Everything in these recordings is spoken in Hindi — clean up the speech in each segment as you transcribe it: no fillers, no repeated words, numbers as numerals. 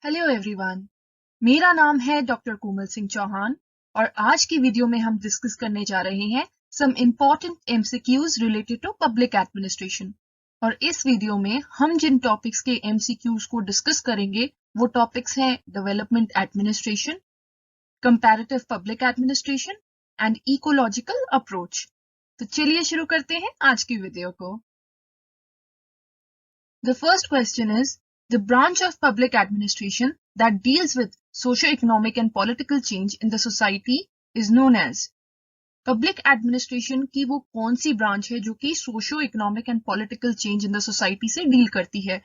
हेलो एवरीवन, मेरा नाम है डॉक्टर कोमल सिंह चौहान और आज की वीडियो में हम डिस्कस करने जा रहे हैं some important MCQs related to public administration. और इस वीडियो में हम जिन टॉपिक्स के एमसीक्यूज को डिस्कस करेंगे वो टॉपिक्स हैं development administration, comparative public administration and ecological approach. तो चलिए शुरू करते हैं आज की वीडियो को। The first question is, the branch of public administration that deals with socio-economic and political change in the society is known as। Public administration की वो कौन सी ब्रांच है जो कि socio economic and political change in the society से डील करती है?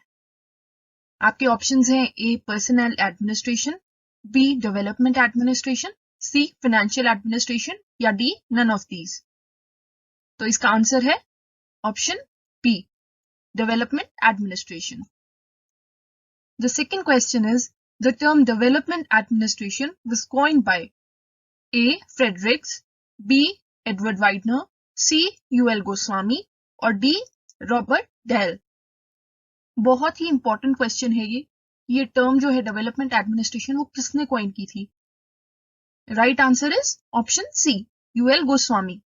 आपके ऑप्शंस हैं A personal administration, B development administration, C financial administration या डी नन ऑफ दीज। तो इसका आंसर है option B, development administration. The second question is, the term development administration was coined by A. Fredericks, B. Edward Widener, C. UL Goswami और D. Robert Dahl। बहुत ही इंपॉर्टेंट क्वेश्चन है ये टर्म जो है डेवलपमेंट एडमिनिस्ट्रेशन वो किसने कॉइन की थी? Right answer is option C, UL Goswami.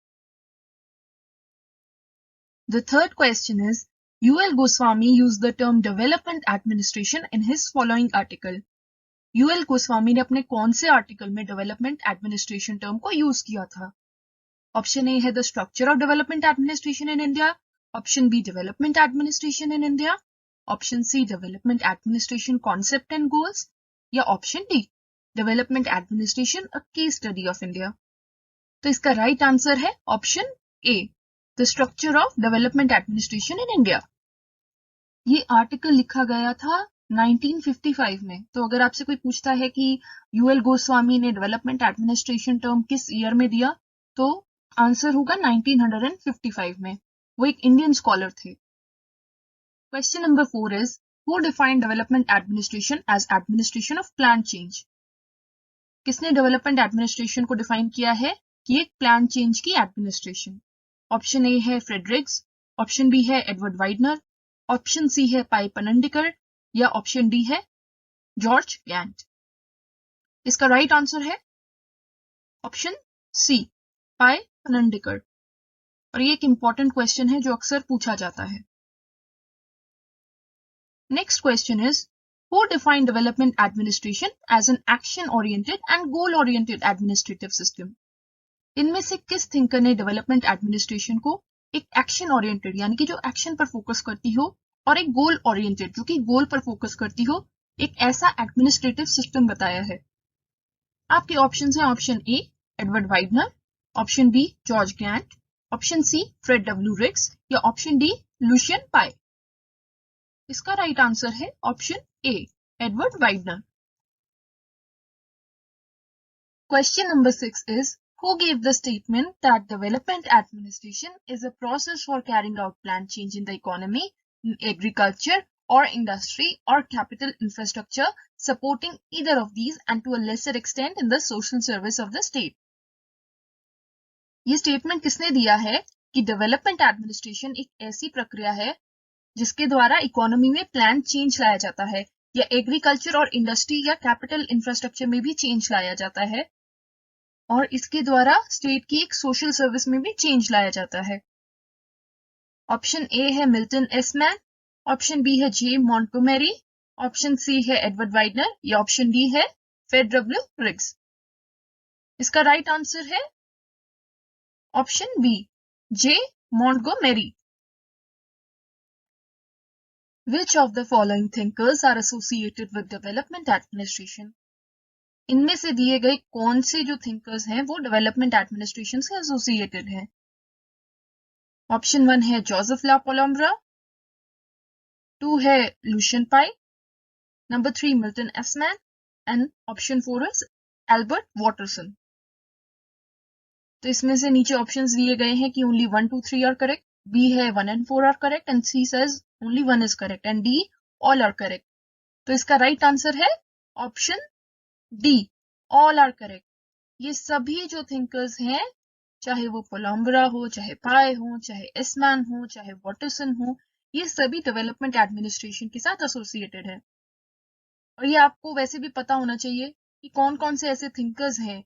The third question is, UL Goswami used the term development administration in his following article। UL Goswami ने अपने कौन से आर्टिकल में डेवलपमेंट एडमिनिस्ट्रेशन टर्म को यूज किया था? ऑप्शन ए है the structure of development administration in India, option B development administration in India, option C development administration concept and goals या option D development administration a case study of India. तो इसका राइट आंसर है option A, the structure of development administration in India. ये आर्टिकल लिखा गया था 1955 में। तो अगर आपसे कोई पूछता है कि यूएल गोस्वामी ने डेवलपमेंट एडमिनिस्ट्रेशन टर्म किस ईयर में दिया, तो आंसर होगा 1955 में। वो एक इंडियन स्कॉलर थे। Question number 4 is, who defined development administration as administration of plan change. किसने डेवलपमेंट एडमिनिस्ट्रेशन को डिफाइन किया है कि एक प्लान चेंज की एडमिनिस्ट्रेशन? ऑप्शन ए है फ्रेडरिक्स, ऑप्शन बी है एडवर्ड वाइडनर, ऑप्शन सी है पाई पनंडिकर या ऑप्शन डी है जॉर्ज गैंट। इसका राइट आंसर है ऑप्शन सी, पाई पनंडिकर। और ये एक इंपॉर्टेंट क्वेश्चन है जो अक्सर पूछा जाता है। Next question is, who define development administration as an action oriented and goal oriented administrative system. इनमें से किस थिंकर ने डेवलपमेंट एडमिनिस्ट्रेशन को एक एक्शन ओरिएंटेड यानी कि जो एक्शन पर फोकस करती हो और एक गोल ओरिएंटेड जो कि गोल पर फोकस करती हो एक ऐसा एडमिनिस्ट्रेटिव सिस्टम बताया है? आपके ऑप्शंस हैं option A Edward वाइडनर, option B George Gantt, option C Fred W Riggs या ऑप्शन डी लुशियन पाई। इसका राइट आंसर है option A, Edward Widener. Question number 6 is, who gave the statement that development administration is a process for carrying out planned change in the economy, in agriculture or industry or capital infrastructure, supporting either of these and to a lesser extent in the social service of the state। ये स्टेटमेंट किसने दिया है कि डेवलपमेंट एडमिनिस्ट्रेशन एक ऐसी प्रक्रिया है जिसके द्वारा इकोनॉमी में प्लान चेंज लाया जाता है या एग्रीकल्चर और इंडस्ट्री या कैपिटल इंफ्रास्ट्रक्चर में भी चेंज लाया जाता है और इसके द्वारा स्टेट की एक सोशल सर्विस में भी चेंज लाया जाता है। ऑप्शन ए है Milton Esman, option B है जे मॉन्टगोमेरी, ऑप्शन सी है एडवर्ड वाइडनर या ऑप्शन डी है फ्रेड डब्ल्यू रिक्स। इसका राइट आंसर है option B, J Montgomery. Which of the following thinkers are associated with development administration? इनमें से दिए गए कौन से जो थिंकर्स हैं वो डेवलपमेंट एडमिनिस्ट्रेशन से एसोसिएटेड हैं? ऑप्शन 1 है जोसेफ ला पोलोम्ब्रा, 2 है Lucian pi, number 3 Milton S man and option 4 is Albert Waterson. तो इसमें से नीचे ऑप्शंस दिए गए हैं कि ओनली 1, 2, 3 आर करेक्ट, बी है 1 and 4 are correct and C says only 1 is correct and D all are correct. तो इसका राइट आंसर है option D, all are correct. ये सभी जो थिंकर्स हैं, चाहे वो पोलोम्ब्रा हो, चाहे पाई हो, चाहे एसमैन हो, चाहे वाटरसन हो, ये सभी डेवलपमेंट एडमिनिस्ट्रेशन के साथ एसोसिएटेड है। और ये आपको वैसे भी पता होना चाहिए कि कौन कौन से ऐसे थिंकर्स हैं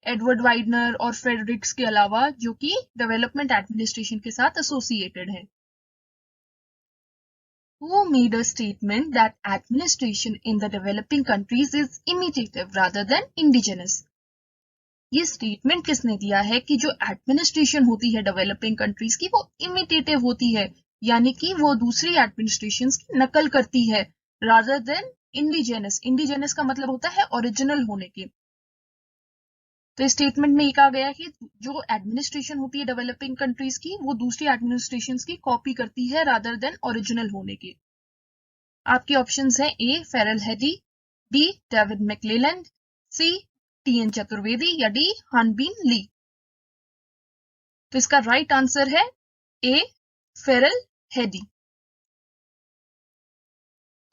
एडवर्ड वाइडनर और फ्रेडरिक्स के अलावा जो कि डेवलपमेंट एडमिनिस्ट्रेशन के साथ एसोसिएटेड है। Who made a statement that administration in the developing countries is imitative rather than indigenous? ये स्टेटमेंट किसने दिया है कि जो एडमिनिस्ट्रेशन होती है डेवलपिंग कंट्रीज की वो इमिटेटिव होती है, यानी कि वो दूसरी एडमिनिस्ट्रेशंस की नकल करती है, रादर देन इंडिजेनस। इंडिजेनस का मतलब होता है ओरिजिनल होने की। तो इस स्टेटमेंट में ये कहा गया है कि जो एडमिनिस्ट्रेशन होती है डेवलपिंग कंट्रीज की वो दूसरी एडमिनिस्ट्रेशंस की कॉपी करती है रादर देन ओरिजिनल होने की। आपके ऑप्शंस हैं A Ferrel Heady, B David McClelland, C टी.एन. चतुर्वेदी या डी हानबीन ली। तो इसका राइट आंसर है A Ferrel Heady.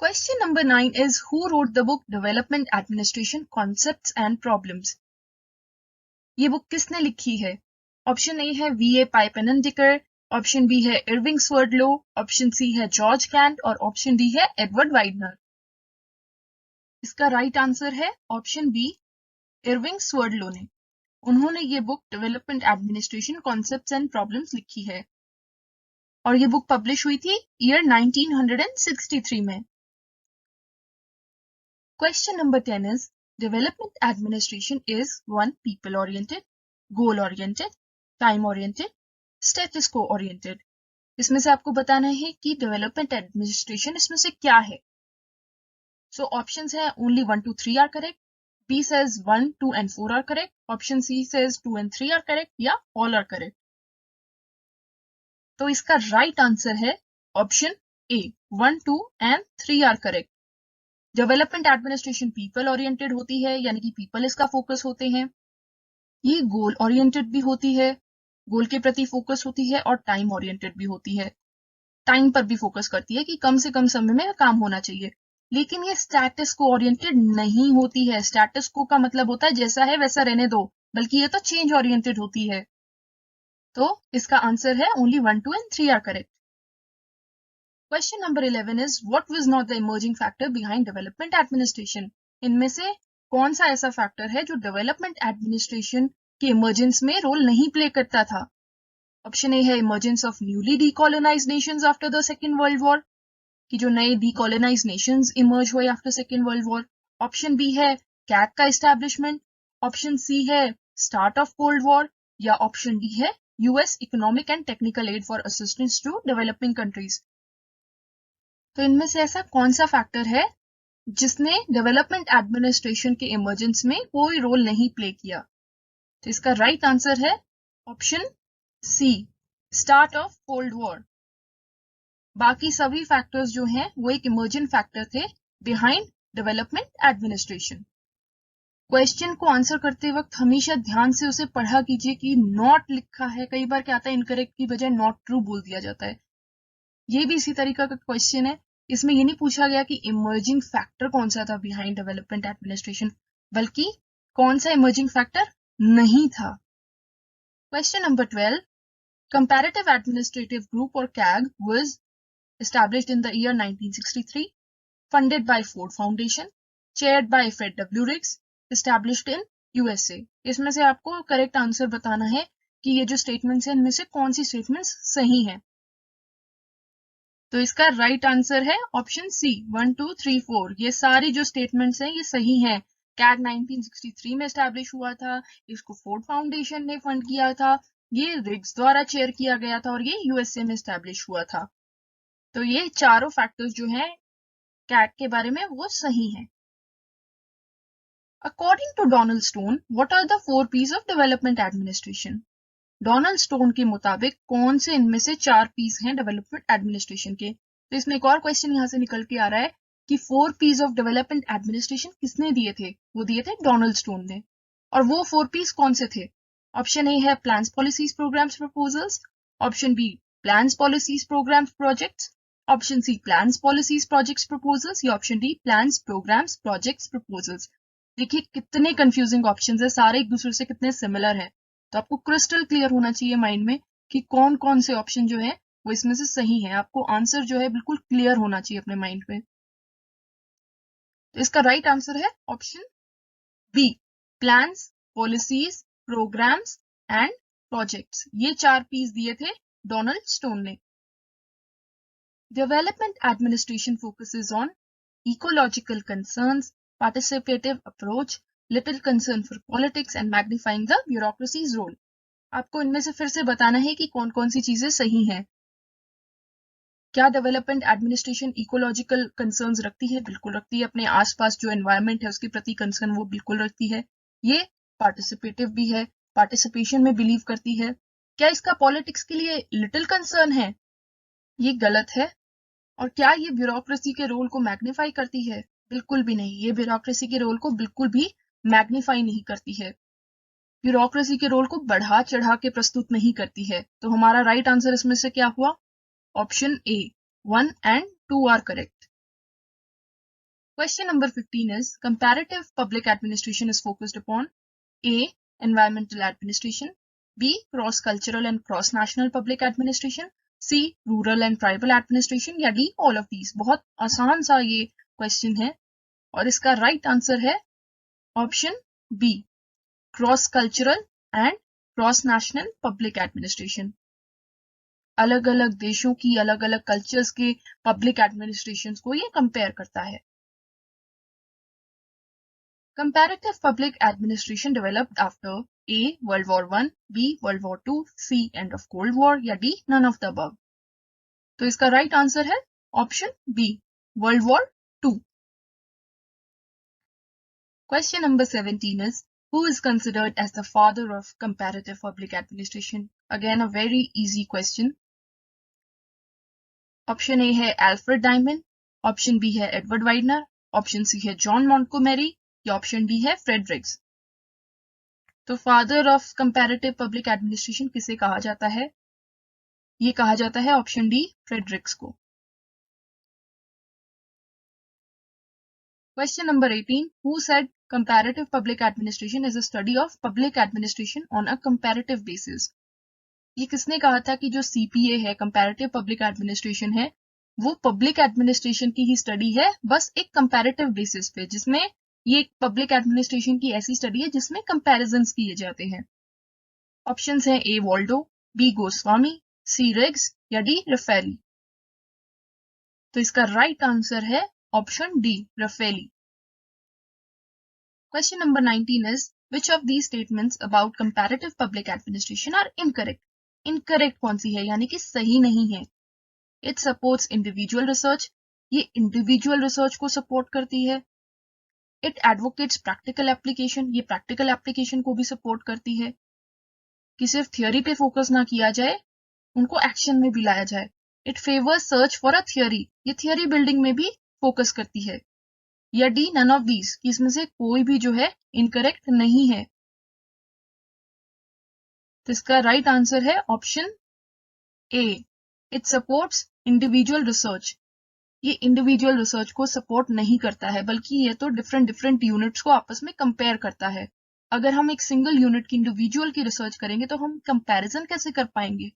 Question number 9 is who wrote the book Development Administration Concepts and Problems? ये बुक किसने लिखी है? ऑप्शन ए है वी ए पाइपेनडिकर, ऑप्शन बी है इरविंग स्वर्डलो, ऑप्शन सी है जॉर्ज कैंट और ऑप्शन डी है एडवर्ड वाइडनर। इसका राइट आंसर है ऑप्शन बी इरविंग स्वर्डलो ने। उन्होंने ये book development administration concepts and problems लिखी है और ये बुक पब्लिश हुई थी ईयर 1963 में। Question number 10 is development administration is 1 people oriented, goal oriented, time oriented, status quo oriented। इसमें से आपको बताना है कि डेवलपमेंट एडमिनिस्ट्रेशन इसमें से क्या है। सो ऑप्शंस है only 1 2 3 are correct, B says 1 2 and 4 are correct, option C says 2 and 3 are correct या ऑल आर करेक्ट। तो इसका राइट आंसर है option A 1 2 and 3 are correct. Development administration people oriented होती है, यानी कि पीपल इसका फोकस होते हैं। ये गोल ओरिएंटेड भी होती है, गोल के प्रति फोकस होती है, और टाइम ओरिएंटेड भी होती है, टाइम पर भी फोकस करती है कि कम से कम समय में काम होना चाहिए। लेकिन ये स्टैटस को ओरिएंटेड नहीं होती है। स्टैटस को का मतलब होता है जैसा है वैसा रहने दो, बल्कि ये तो चेंज ओरिएंटेड होती है। तो इसका आंसर है only 1 2 and 3 are correct. Question number 11 is what was not the emerging factor behind development administration? इनमें से कौन सा ऐसा फैक्टर है जो डेवलपमेंट एडमिनिस्ट्रेशन के इमर्जेंस में रोल नहीं प्ले करता था? ऑप्शन ए है emergence of newly decolonize nations after the second world war, कि जो नए डीकोलोनाइज नेशंस इमर्ज हुए after second world war. Option B है कैग का एस्टैब्लिशमेंट, ऑप्शन सी है स्टार्ट ऑफ कोल्ड वॉर, या ऑप्शन डी है US economic and technical aid for assistance to developing countries. तो इनमें से ऐसा कौन सा फैक्टर है जिसने डेवलपमेंट एडमिनिस्ट्रेशन के इमर्जेंस में कोई रोल नहीं प्ले किया? तो इसका राइट आंसर है option C start of cold war. बाकी सभी फैक्टर्स जो हैं वो एक इमर्जेंट फैक्टर थे बिहाइंड डेवलपमेंट एडमिनिस्ट्रेशन। क्वेश्चन को आंसर करते वक्त हमेशा ध्यान से उसे पढ़ा कीजिए कि नॉट लिखा है, कई बार क्या आता है इनकरेक्ट की बजाय नॉट ट्रू बोल दिया जाता है। ये भी इसी तरीका का क्वेश्चन है। इसमें ये नहीं पूछा गया कि इमर्जिंग फैक्टर कौन सा था बिहाइंड डेवलपमेंट एडमिनिस्ट्रेशन, बल्कि कौन सा इमर्जिंग फैक्टर नहीं था। Question number 12, comparative administrative group और CAG was established in the year 1963, funded by Ford Foundation, chaired by Fred W. Riggs, established in USA। इसमें से आपको करेक्ट आंसर बताना है कि ये जो स्टेटमेंट्स हैं इनमें से कौन सी स्टेटमेंट्स सही हैं। तो इसका राइट आंसर है ऑप्शन सी 1 2 3 4। ये सारी जो स्टेटमेंट्स हैं ये सही हैं। कैग 1963 में एस्टैब्लिश हुआ था, इसको फोर्ड फाउंडेशन ने फंड किया था, ये रिग्स द्वारा चेयर किया गया था और ये यूएसए में एस्टैब्लिश हुआ था। तो ये चारों फैक्टर्स जो हैं कैग के बारे में वो सही हैं। According to Donald Stone, what are the 4 P's of development administration? Donald Stone के मुताबिक कौन से इनमें से 4 P's हैं डेवलपमेंट एडमिनिस्ट्रेशन के? तो इसमें एक और क्वेश्चन यहाँ से निकल के आ रहा है कि 4 P's ऑफ डेवलपमेंट एडमिनिस्ट्रेशन किसने दिए थे? वो दिए थे डोनाल्ड स्टोन ने। और वो 4 P's कौन से थे? ऑप्शन ए है plans policies programmes proposals, option B plans policies programmes projects, option C plans policies projects proposals, या option D plans programmes projects proposals. देखिए कितने कंफ्यूजिंग ऑप्शंस है, सारे एक दूसरे से कितने सिमिलर हैं। तो आपको क्रिस्टल क्लियर होना चाहिए माइंड में कि कौन कौन से ऑप्शन जो है वो इसमें से सही है। आपको आंसर जो है बिल्कुल क्लियर होना चाहिए अपने माइंड में। तो इसका राइट आंसर है option B, plans, policies, programmes and projects. ये 4 पीस दिए थे डोनाल्ड स्टोन ने। Development administration focuses on ecological concerns, participative approach, little concern for politics and magnifying the bureaucracy's role। आपको इनमें से फिर से बताना है कि कौन कौन सी चीजें सही हैं। क्या डेवलपमेंट एडमिनिस्ट्रेशन इकोलॉजिकल कंसर्न्स रखती है? बिल्कुल रखती है। अपने आसपास जो एनवायरनमेंट है उसके प्रति कंसर्न वो बिल्कुल रखती है। ये पार्टिसिपेटिव भी है, पार्टिसिपेशन में बिलीव करती है। क्या इसका पॉलिटिक्स के लिए लिटिल कंसर्न है? ये गलत है। और क्या ये ब्यूरोक्रेसी के रोल को मैग्नीफाई करती है? बिल्कुल भी नहीं। ये ब्यूरोक्रेसी के रोल को बिल्कुल भी मैग्नीफाई नहीं करती है। ब्यूरोक्रेसी के रोल को बढ़ा चढ़ा के प्रस्तुत नहीं करती है। तो हमारा राइट आंसर इसमें से क्या हुआ? Option A, 1 and 2 are correct. Question number 15 is comparative public administration is focused upon A, environmental administration, B, cross-cultural and cross-national public administration, C, rural and tribal administration या D, all of these। बहुत आसान सा ये क्वेश्चन है और इसका राइट आंसर है option B, cross-cultural and cross-national public administration। अलग अलग देशों की अलग अलग कल्चर्स के पब्लिक एडमिनिस्ट्रेशन को ये कंपेयर करता है। Comparative public administration developed after A, world war 1, B, world war 2, C, end of cold war या D, none of the above. तो इसका राइट आंसर है option B, world war 2। Question number 17 is who is considered as the father of comparative public administration? Again a very easy question। Option A है एल्फ्रेड डायमंड, ऑप्शन बी है एडवर्ड वाइडनर, ऑप्शन सी है जॉन मॉन्टगोमेरी या ऑप्शन डी है फ्रेडरिक्स। तो father of comparative public administration किसे कहा जाता है? ये कहा जाता है ऑप्शन डी, फ्रेडरिक्स को। Question number 18, who said comparative public administration is a study of public administration on a comparative basis? ये किसने कहा था कि जो सीपीए है, कंपैरेटिव पब्लिक एडमिनिस्ट्रेशन है, वो पब्लिक एडमिनिस्ट्रेशन की ही स्टडी है, बस एक कंपैरेटिव बेसिस पे, जिसमें ये पब्लिक एडमिनिस्ट्रेशन की ऐसी स्टडी है जिसमें कंपैरिजंस किए जाते हैं। ऑप्शंस हैं A, Waldo, B, Goswami, C, Riggs या डी, रफेली। तो इसका राइट आंसर है option D, Raphaeli. Question number 19 is which of these statements about comparative public administration are incorrect? Incorrect कौन सी है, यानी कि सही नहीं है? इट सपोर्ट्स इंडिविजुअल रिसर्च, ये इंडिविजुअल रिसर्च को सपोर्ट करती है। इट एडवोकेट्स प्रैक्टिकल एप्लीकेशन, ये प्रैक्टिकल एप्लीकेशन को भी सपोर्ट करती है। कि सिर्फ थियोरी पे फोकस ना किया जाए, उनको एक्शन में भी लाया जाए। It favours search for a theory, ये थियोरी बिल्डिंग में भी फोकस करती है। या डी, नन ऑफ दीज, कि इसमें से कोई भी जो है इनकरेक्ट नहीं है। तो इसका राइट आंसर है option A, it supports individual research. ये इंडिविजुअल रिसर्च को सपोर्ट नहीं करता है, बल्कि ये तो डिफरेंट यूनिट्स को आपस में कंपेयर करता है। अगर हम एक सिंगल यूनिट की इंडिविजुअल की रिसर्च करेंगे तो हम कंपैरिजन कैसे कर पाएंगे?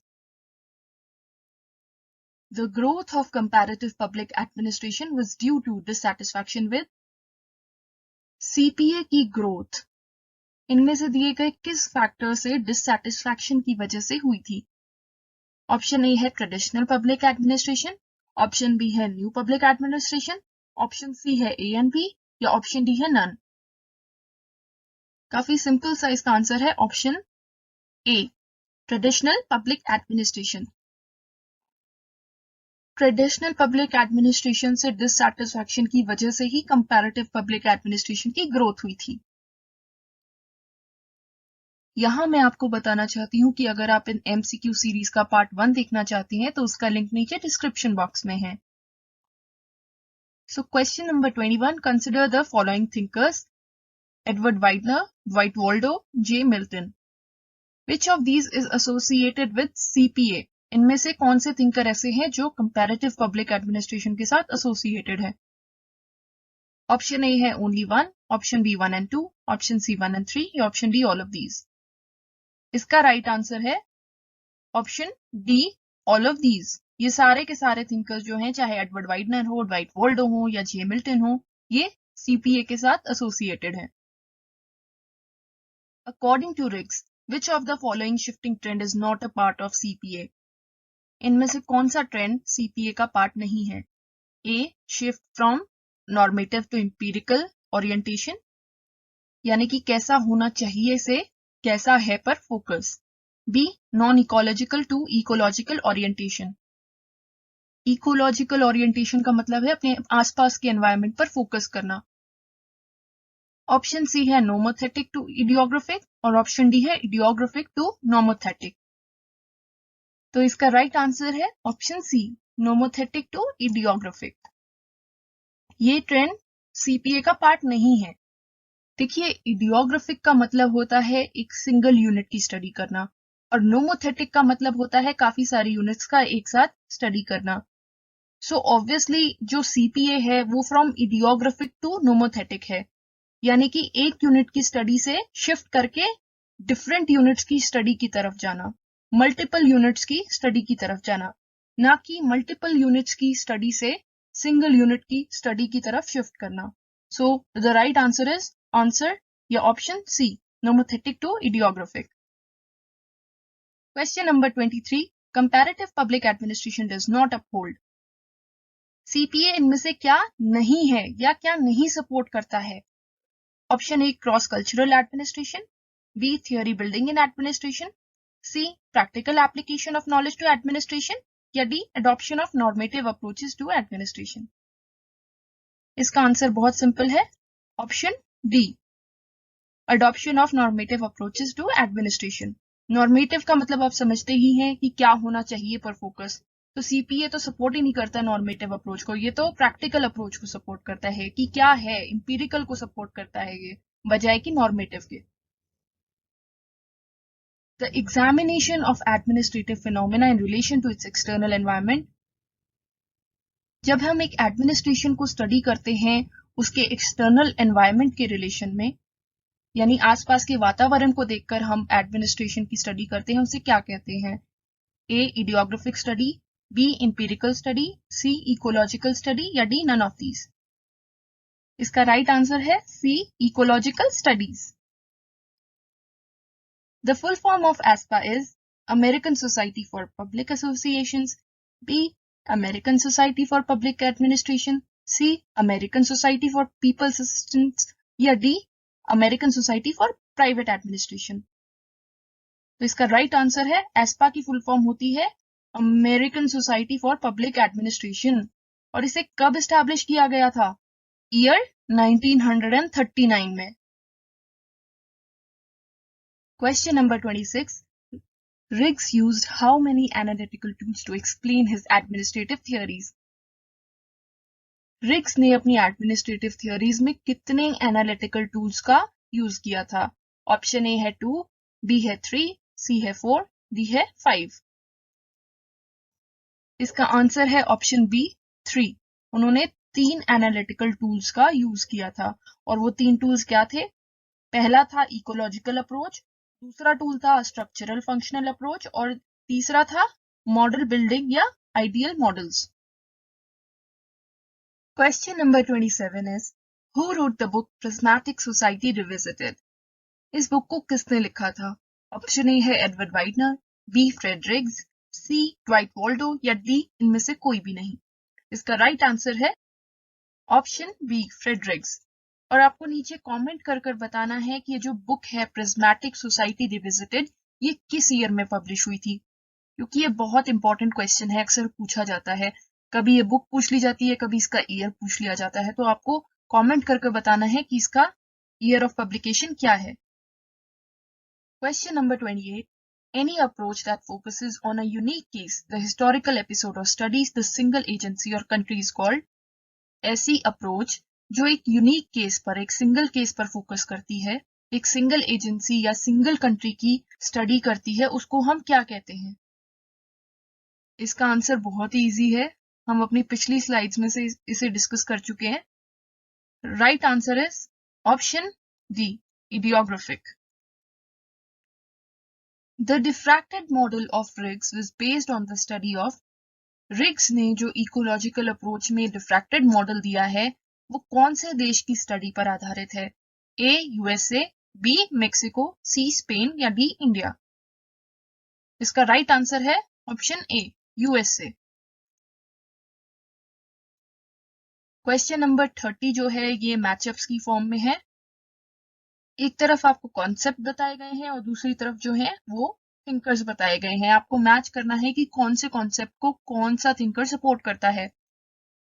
The growth of comparative public administration was due to dissatisfaction with CPA की ग्रोथ इनमें से दिए गए किस फैक्टर से डिससैटिस्फैक्शन की वजह से हुई थी? ऑप्शन ए है traditional public administration, option B है new public administration, option C है ए एंड बी या ऑप्शन डी है नन। काफी सिंपल सा इसका आंसर है option A, traditional public administration. Traditional public administration से डिससैटिस्फैक्शन की वजह से ही कंपैरेटिव पब्लिक एडमिनिस्ट्रेशन की ग्रोथ हुई थी। यहाँ मैं आपको बताना चाहती हूँ कि अगर आप इन MCQ सीरीज का पार्ट 1 देखना चाहती हैं तो उसका लिंक नीचे डिस्क्रिप्शन बॉक्स में है। So question number 21, consider the following thinkers: Edward Widener, dwight waldo, J. Milton। Which of these is associated with CPA? इनमें से कौन से थिंकर ऐसे हैं जो कंपैरेटिव पब्लिक एडमिनिस्ट्रेशन के साथ एसोसिएटेड है? ऑप्शन ए है only one, option B 1 and 2, option C 1 and 3 या option D all of these. इसका राइट आंसर है option D, all of these. ये सारे के सारे थिंकर्स जो हैं, चाहे एडवर्ड वाइडनर हो, dwight waldo हो या जे मिल्टन हो, ये सीपीए के साथ एसोसिएटेड है। According to Riggs, which of the following shifting trend is not a part of CPA? इनमें से कौन सा ट्रेंड सीपीए का पार्ट नहीं है? A, shift from normative to empirical orientation, यानी कि कैसा होना चाहिए से कैसा है पर फोकस। B, non ecological to ecological orientation. Ecological orientation का मतलब है अपने आसपास के एनवायरनमेंट पर फोकस करना। ऑप्शन सी है नोमोथेटिक टू इडियोग्राफिक और ऑप्शन डी है इडियोग्राफिक टू नोमोथेटिक। तो इसका राइट आंसर है option C, nomothetic to idiographic. ये ट्रेंड सीपीए का पार्ट नहीं है। देखिए, इडियोग्राफिक का मतलब होता है एक सिंगल यूनिट की स्टडी करना और नोमोथेटिक का मतलब होता है काफी सारी यूनिट्स का एक साथ स्टडी करना। सो ऑब्वियसली जो सीपीए है वो फ्रॉम इडियोग्राफिक टू नोमोथेटिक है, यानी कि एक यूनिट की स्टडी से शिफ्ट करके डिफरेंट यूनिट्स की स्टडी की तरफ जाना, मल्टीपल यूनिट्स की स्टडी की तरफ जाना, ना कि मल्टीपल यूनिट्स की स्टडी से सिंगल यूनिट की स्टडी की तरफ शिफ्ट करना। So the right answer is answer या option C, nomothetic to idiographic. Question number 23, comparative public administration does not uphold. CPA इनमें से क्या नहीं है या क्या नहीं सपोर्ट करता है? Option A, cross cultural administration, B, theory building in administration, C, practical application of knowledge to administration, या D, adoption of normative approaches to administration. इसका आंसर बहुत सिंपल है, option D, adoption of normative approaches to administration. Normative का मतलब आप समझते ही हैं कि क्या होना चाहिए पर फोकस। तो सीपीए तो सपोर्ट ही नहीं करता नॉर्मेटिव अप्रोच को, ये तो प्रैक्टिकल अप्रोच को सपोर्ट करता है कि क्या है, इंपीरिकल को सपोर्ट करता है ये, बजाय कि नॉर्मेटिव के। The examination of administrative phenomena in relation to its external environment. जब हम एक एडमिनिस्ट्रेशन को स्टडी करते हैं उसके एक्सटर्नल एनवायरनमेंट के रिलेशन में, यानी आसपास के वातावरण को देखकर हम एडमिनिस्ट्रेशन की स्टडी करते हैं, उसे क्या कहते हैं? A, idiographic study, B, empirical study, C, ecological study, या डी, नन ऑफ दीज। इसका राइट आंसर है C, ecological studies. The full form of ASPA is American Society for Public Associations, B, American Society for Public Administration, C, American Society for People's Assistance, या D, American Society for Private Administration. तो इसका राइट आंसर है, एस्पा की फुल फॉर्म होती है American Society for Public administration, और इसे कब एस्टैब्लिश किया गया था? ईयर 1939 में। Question number 26, Riggs used how many analytical tools to explain his administrative theories? Rigs ने अपनी एडमिनिस्ट्रेटिव थियोरीज में कितने एनालिटिकल टूल्स का यूज किया था? ऑप्शन ए है 2, बी है 3, सी है 4, डी है 5। इसका आंसर है ऑप्शन बी, 3। उन्होंने 3 एनालिटिकल टूल्स का यूज किया था, और वो 3 टूल्स क्या थे? पहला था इकोलॉजिकल अप्रोच, दूसरा टूल था स्ट्रक्चरल फंक्शनल अप्रोच, और तीसरा था मॉडल बिल्डिंग या ideal models. Question number 27 is, who wrote the book Prismatic Society Revisited? इस बुक को किसने लिखा था? ऑप्शन ए है एडवर्ड वाइडनर, बी, फ्रेड रिग्स, सी, ड्वाइट वॉल्डो, या डी, इनमें से कोई भी नहीं। इसका राइट आंसर है ऑप्शन बी, फ्रेड रिग्स। और आपको नीचे कमेंट कर कर बताना है कि ये जो बुक है प्रिज्मेटिक सोसाइटी रिविजिटेड, ये किस ईयर में पब्लिश हुई थी, क्योंकि ये बहुत इंपॉर्टेंट क्वेश्चन है, अक्सर पूछा जाता है। कभी ये बुक पूछ ली जाती है, कभी इसका ईयर पूछ लिया जाता है, तो आपको कमेंट करके बताना है कि इसका ईयर ऑफ पब्लिकेशन क्या है। Question number 28, any approach that focuses on a unique case, the historical episode, or studies the single agency or country is called? ऐसी अप्रोच जो एक यूनिक केस पर, एक सिंगल केस पर फोकस करती है, एक सिंगल एजेंसी या सिंगल कंट्री की स्टडी करती है, उसको हम क्या कहते हैं? इसका आंसर बहुत ही इजी है, हम अपनी पिछली स्लाइड्स में से इसे डिस्कस कर चुके हैं। Right answer is option D, idiographic. The diffracted model of rigs was based on the study of. Rigs ने जो इकोलॉजिकल अप्रोच में डिफ्रैक्टेड मॉडल दिया है वो कौन से देश की स्टडी पर आधारित है? A USA, B Mexico, C Spain या डी इंडिया? इसका राइट आंसर है option A USA. Question number 30 जो है ये मैचअप्स की फॉर्म में है। एक तरफ आपको कॉन्सेप्ट बताए गए हैं और दूसरी तरफ जो है वो थिंकर्स बताए गए हैं। आपको मैच करना है कि कौन से कॉन्सेप्ट को कौन सा थिंकर सपोर्ट करता है।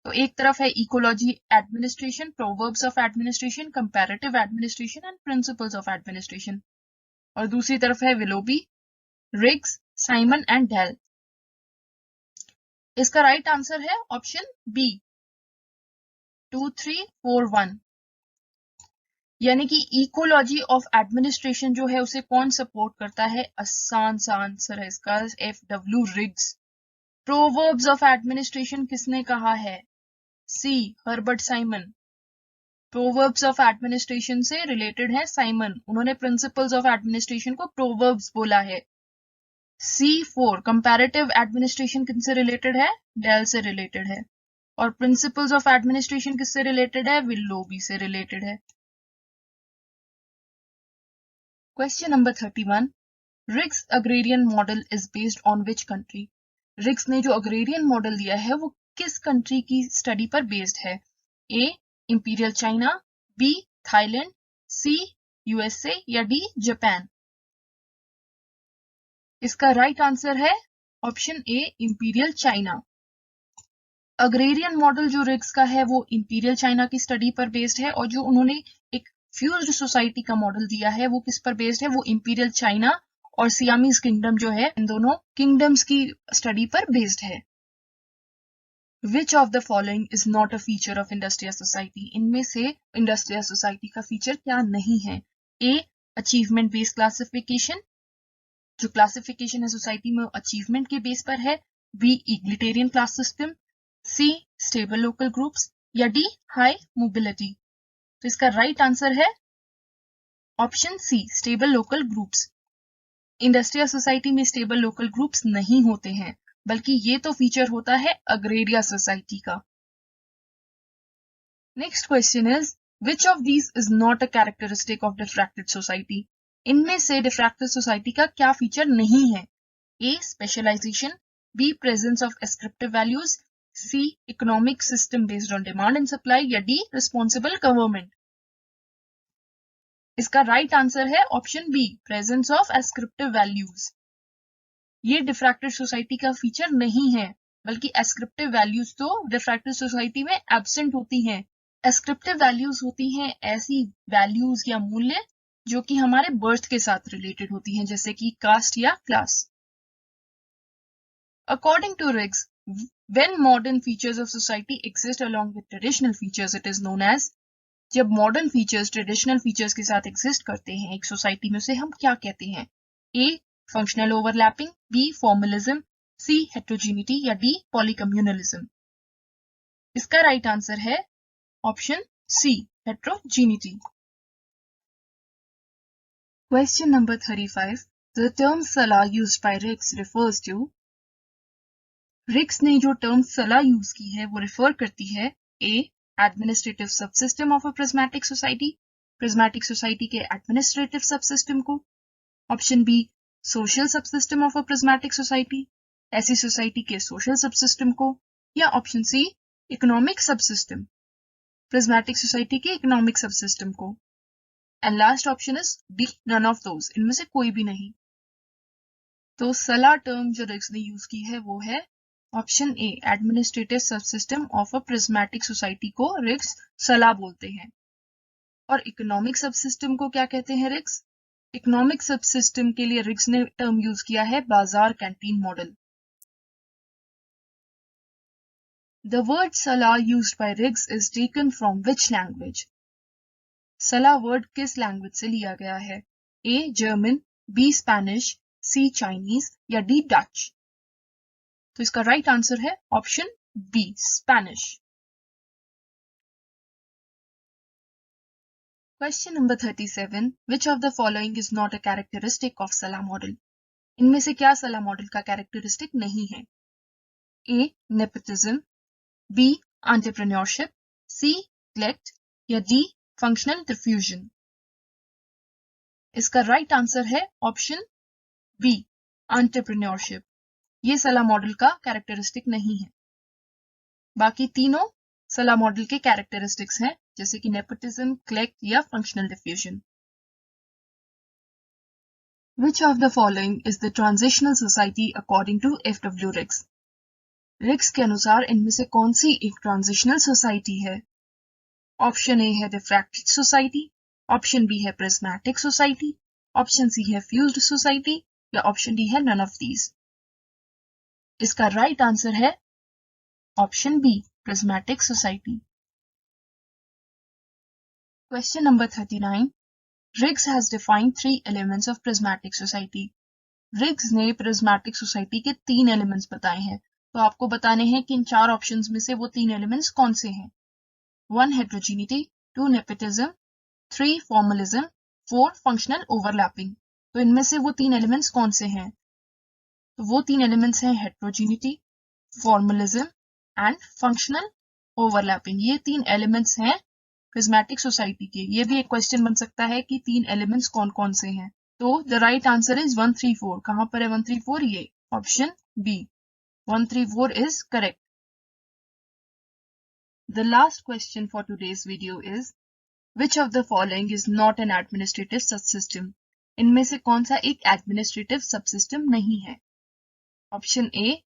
तो एक तरफ है ecology administration, proverbs of administration, comparative administration and principles of administration, और दूसरी तरफ है Willoughby, Riggs, Simon and Dahl. इसका राइट आंसर है ऑप्शन बी 2341, यानी कि इकोलॉजी ऑफ एडमिनिस्ट्रेशन जो है उसे कौन सपोर्ट करता है? आसान सा आंसर है इसका FW Riggs. Proverbs of administration किसने कहा है? C Herbert Simon. Proverbs of administration से रिलेटेड है साइमन, उन्होंने प्रिंसिपल्स ऑफ एडमिनिस्ट्रेशन को प्रोवर्ब्स बोला है। C4 कंपैरेटिव एडमिनिस्ट्रेशन किससे रिलेटेड है? डेल से रिलेटेड है, और प्रिंसिपल्स ऑफ एडमिनिस्ट्रेशन किससे रिलेटेड है? विलोबी से रिलेटेड है। Question number 31, Riggs agrarian model is based on which country? Riggs ने जो अग्रेरियन मॉडल दिया है वो किस कंट्री की स्टडी पर बेस्ड है? A imperial China, B Thailand, C USA या डी जापान? इसका राइट आंसर है option A imperial China. Agrarian model जो रिग्स का है वो इंपीरियल चाइना की स्टडी पर बेस्ड है, और जो उन्होंने एक फ्यूज्ड सोसाइटी का मॉडल दिया है वो किस पर बेस्ड है? वो इंपीरियल चाइना और सियामीज किंगडम जो है इन दोनों किंगडम्स की स्टडी पर बेस्ड है। Which of the following is not a feature of industrial society? इनमें से इंडस्ट्रियल सोसाइटी का फीचर क्या नहीं है? ए अचीवमेंट बेस्ड क्लासिफिकेशन, जो क्लासिफिकेशन है सोसाइटी में अचीवमेंट के बेस पर है। B egalitarian class system, C stable local groups या डी हाई मोबिलिटी? तो इसका राइट आंसर है option C stable local groups. Industrial society में स्टेबल लोकल ग्रुप्स नहीं होते हैं, बल्कि ये तो फीचर होता है अग्रेरिया सोसाइटी का। Next question is which of these is not a characteristic of diffracted society? इनमें से डिफ्रैक्टेड सोसाइटी का क्या फीचर नहीं है? A specialisation, B presence of ascriptive values, C economic system based on demand and supply या डी रिस्पॉन्सिबल गवर्नमेंट? इसका राइट आंसर है option B presence of ascriptive values. ये डिफ्रैक्टेड सोसाइटी का फीचर नहीं है, बल्कि एस्क्रिप्टिव वैल्यूज तो डिफ्रैक्टेड सोसाइटी में एब्सेंट होती हैं। एस्क्रिप्टिव वैल्यूज होती हैं ऐसी वैल्यूज या मूल्य जो कि हमारे बर्थ के साथ रिलेटेड होती हैं, जैसे कि कास्ट या class. According to Riggs, when modern features of society exist along with traditional features it is known as. जब मॉडर्न फीचर्स ट्रेडिशनल फीचर्स के साथ एग्जिस्ट करते हैं एक सोसाइटी में, उसे हम क्या कहते हैं? A functional overlapping, B formalism, C heterogeneity या डी पॉलीकम्युनलिज्म? इसका राइट आंसर है option C heterogeneity. Question number 35, the term sala used by Riggs refers to. Riggs ने जो टर्म सलाह यूज की है वो रिफर करती है A administrative subsystem of a prismatic society, prismatic society के एडमिनिस्ट्रेटिव सबसिस्टम को। Option B social subsystem of a prismatic society, ऐसी सोसाइटी के सोशल सबसिस्टम को। या option C economic subsystem, prismatic society के इकोनॉमिक सबसिस्टम को। And last option is D none of those, इनमें से कोई भी नहीं। तो सलाह टर्म जो रिग्स ने यूज की है वो है option A administrative subsystem of a prismatic society को रिग्स सलाह बोलते हैं। और इकोनॉमिक सबसिस्टम को क्या कहते हैं रिग्स? इकोनॉमिक सबसिस्टम के लिए रिग्स ने टर्म यूज किया है bazaar canteen model. The word sala used by Riggs is taken from which language? Sala word किस लैंग्वेज से लिया गया है? A German, B Spanish, C Chinese या डी डच? तो इसका राइट आंसर है option B Spanish. Question number 37, which of the following is not a characteristic of sala model? इनमें से क्या सलाह मॉडल का कैरेक्टरिस्टिक नहीं है? A nepotism, B entrepreneurship, C collect या D, functional diffusion? इसका राइट आंसर है ऑप्शन बी, एंटरप्रेन्योरशिप। ये सला मॉडल का कैरेक्टरिस्टिक नहीं है। बाकी तीनों सला मॉडल के कैरेक्टरिस्टिक्स हैं, जैसे कि नेपोटिज्म, कलेक्ट या functional diffusion. Which of the following is the transitional society according to F.W. Riggs? Riggs के अनुसार इनमें से कौन सी एक ट्रांजिशनल सोसाइटी है? ऑप्शन ए है डिफ्रैक्टेड सोसाइटी, ऑप्शन बी है प्रिज्मेटिक सोसाइटी, ऑप्शन सी है फ्यूज्ड सोसाइटी या ऑप्शन डी है नन ऑफ दीज। इसका राइट आंसर है option B, prismatic society. Question number 39, Riggs has defined 3 elements of prismatic society. Riggs ने प्रिज्मेटिक सोसाइटी के 3 एलिमेंट्स बताए हैं, तो आपको बताने हैं कि इन 4 ऑप्शंस में से वो 3 एलिमेंट्स कौन से हैं। 1 हेट्रोजीनिटी, 2 नेपोटिज्म, 3 फॉर्मलिज्म, 4 फंक्शनल ओवरलैपिंग। तो इनमें से वो 3 एलिमेंट्स कौन से हैं? तो वो 3 एलिमेंट्स हैं हेट्रोजीनिटी, फॉर्मलिज्म एंड फंक्शनल ओवरलैपिंग। ये 3 एलिमेंट्स हैं प्रिज्मेटिक सोसाइटी के। ये भी एक क्वेश्चन बन सकता है कि 3 एलिमेंट्स कौन कौन से हैं। तो द राइट आंसर इज 134। कहां पर है 134? ये option B, 134 is correct. The last question for today's video is, which of the following is not an administrative subsystem? इनमें से कौन सा एक administrative subsystem नहीं है? Option A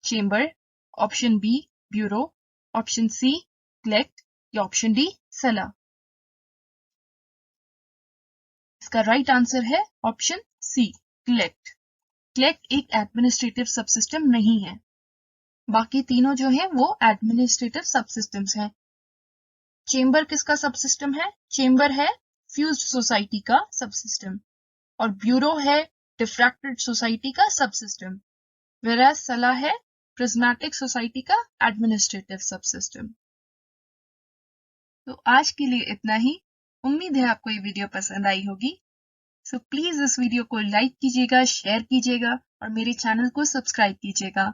chamber, option B bureau, option C clect या ऑप्शन डी सला। इसका राइट आंसर है ऑप्शन सी, कलेक्ट। कलेक्ट एक एडमिनिस्ट्रेटिव सबसिस्टम नहीं है। बाकी तीनों जो हैं वो एडमिनिस्ट्रेटिव सबसिस्टम्स हैं। चेम्बर किसका सबसिस्टम है? चेम्बर है फ्यूज्ड सोसाइटी का सबसिस्टम और ब्यूरो है डिफ्रैक्टेड सोसाइटी का सबसिस्टम, वेराज सला है प्रिज्मेटिक सोसाइटी का एडमिनिस्ट्रेटिव सबसिस्टम। तो आज के लिए इतना ही। उम्मीद है आपको ये वीडियो पसंद आई होगी। सो प्लीज इस वीडियो को लाइक कीजिएगा, शेयर कीजिएगा और मेरे चैनल को सब्सक्राइब कीजिएगा।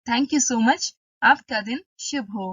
Thank you so much. आपका दिन शुभ हो।